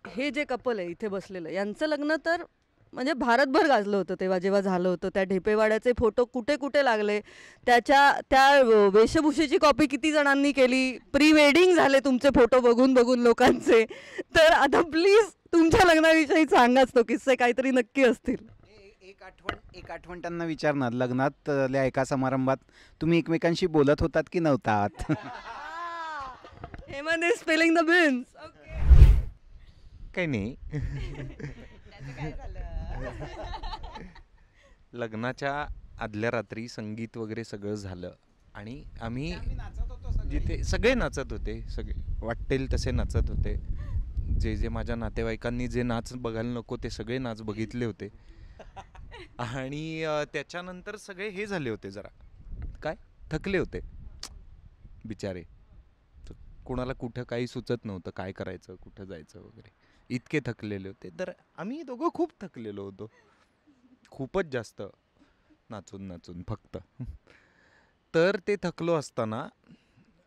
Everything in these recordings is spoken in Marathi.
हे जे कपल आहे इथे बसलेलं यांचं लग्न तर म्हणजे भारतभर गाजलं होतं तेव्हा जेव्हा झालं होतं. त्या ढेपेवाड्याचे फोटो कुठे कुठे लागले, त्या वेशभूषेची कॉपी किती जणांनी केली, प्री वेडिंग झाले तुमचे फोटो बघून बघून लोकांचे. तर आता प्लीज तुमच्या लग्नाविषयी सांगाच, तो किस्से काहीतरी नक्की असतील. एक आठवण त्यांना विचारणार, लग्नातल्या एका समारंभात तुम्ही एकमेकांशी बोलत होतात की नव्हतात? Hemant is spelling the beans. काही नाही. काय झालं? लग्नाच्या आदल्या रात्री संगीत वगैरे सगळं झालं आणि आम्ही जिथे सगळे नाचत होते, सगळे वाटेल तसे नाचत होते. जे जे माझ्या नातेवाईकांनी जे नाच बघायला नको ते सगळे नाच बघितले होते. आणि त्याच्यानंतर सगळे हे झाले होते, जरा काय थकले होते बिचारे. कोणाला कुठं काही सुचत नव्हतं, काय करायचं, कुठं जायचं वगैरे. इतके थकलेले होते. तर आम्ही दोघं खूप थकलेलो होतो, खूपच जास्त नाचून नाचून फक्त. तर ते थकलो असताना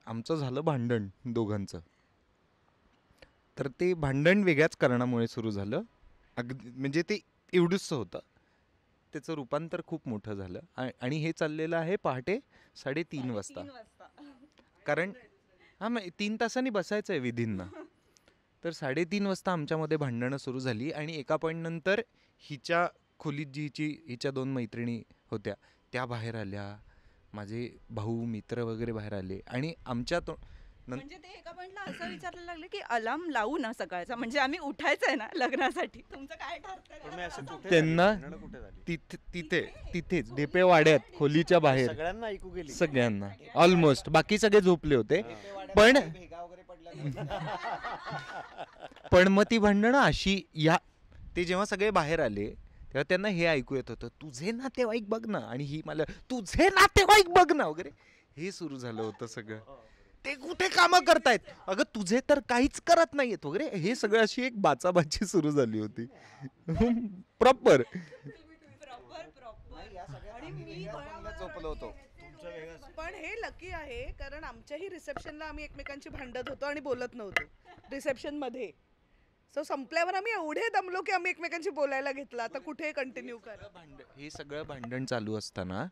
आमचं झालं भांडण दोघांचं. तर ते भांडण वेगळ्याच कारणामुळे सुरू झालं. अगदी म्हणजे ते एवढंच होतं, त्याचं रूपांतर खूप मोठं झालं. आणि हे चाललेलं आहे पहाटे 3:30 वाजता. कारण मग 3 तासांनी बसायचं आहे विधींना. तर 3:30 वाजता आमच्यामध्ये भांडणं सुरू झाली. आणि एका पॉईंट नंतर हिच्या खोलीत हिच्या 2 मैत्रिणी होत्या त्या बाहेर आल्या, माझे भाऊ मित्र वगैरे बाहेर आले. आणि आमच्या म्हणजे ते एका पॉइंटला असं विचारायला लागले की अलार्म लावू ना सकाळचा, म्हणजे आम्ही उठायचंय ना लग्नासाठी, तुमचं काय ठरतंय? त्यांना तिथेच ढेपेवाड्यात खोलीच्या बाहेर सगळ्यांना ऐकू गेली, सगळ्यांना ऑलमोस्ट. बाकी सगळे झोपले होते. पण मग ती भांडणं अशी, ते जेव्हा सगळे बाहेर आले तेव्हा त्यांना हे ऐकू येत होतं, तुझे नातेवाईक बघ ना. आणि ही मला, तुझे नातेवाईक बघ ना वगैरे, हे सुरू झालं होतं सगळं. ते कुठे कामं करतायत, अगं तुझे तर काहीच करत नाहीयेत वगैरे, हे सगळं अशी एक बाचाबाची सुरू झाली होती. प्रॉपर. झोपलो होतो. पण हे लकी आहे कारण आमच्याही रिसेप्शनला आम्ही एकमेकांची भांडत होतो आणि बोलत नव्हतो रिसेप्शन मध्ये. सो संपल्यावर आम्ही एवढे दमलो की आम्ही एकमेकांशी बोलायला घेतलं, आता कुठे कंटिन्यू करा. हे सगळं भांडण चालू असताना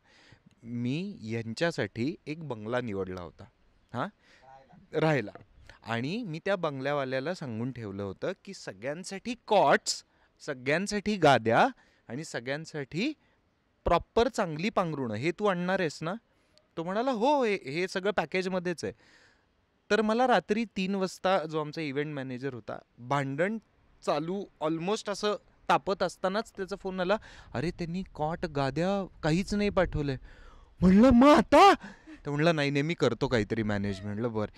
मी यांच्यासाठी एक बंगला निवडला होता राहायला. आणि मी त्या बंगल्यावाल्याला सांगून ठेवलं होतं की सगळ्यांसाठी कॉट्स, सगळ्यांसाठी गाद्या आणि सगळ्यांसाठी प्रॉपर चांगली पांघरुणं, हे तू आणणार आहेस ना? तो म्हणाला हो, हे सगळं पॅकेजमध्येच आहे. तर मला रात्री 3 वाजता जो आमचा इव्हेंट मॅनेजर होता, भांडण चालू ऑलमोस्ट असं तापत असतानाच त्याचा फोन आला, अरे त्यांनी कॉट गाद्या काहीच नाही पाठवलंय. म्हणलं मग आता? तर म्हणलं नाही मी करतो काहीतरी मॅनेज. म्हणलं बरं.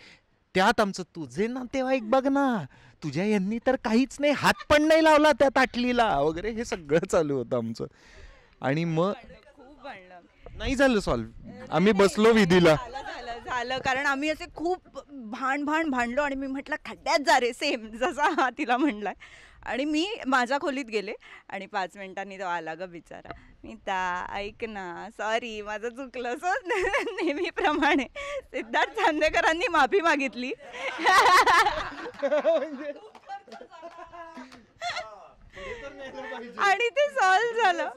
त्यात आमचं, तुझे नातेवाईक बघ ना, तुझ्या यांनी तर काहीच नाही, हात पण नाही लावला त्या ताटलीला वगैरे, हे सगळं चालू होतं आमचं. आणि मग खूप भांडलं, नाही झालं सॉल्व्ह. आम्ही बसलो विधीला. झालं कारण आम्ही असे खूप भांडलो. आणि मी म्हटलं खड्ड्यात जा रे, सेम जसा हा तिला म्हणलाय. आणि मी माझ्या खोलीत गेले आणि 5 मिनिटांनी तो आला ग बिचारा. मी ऐक ना, सॉरी माझं चुकलं. सो नेहमीप्रमाणे सिद्धार्थ चांदेकरांनी माफी मागितली. आणि ते सॉल्व्ह झालं.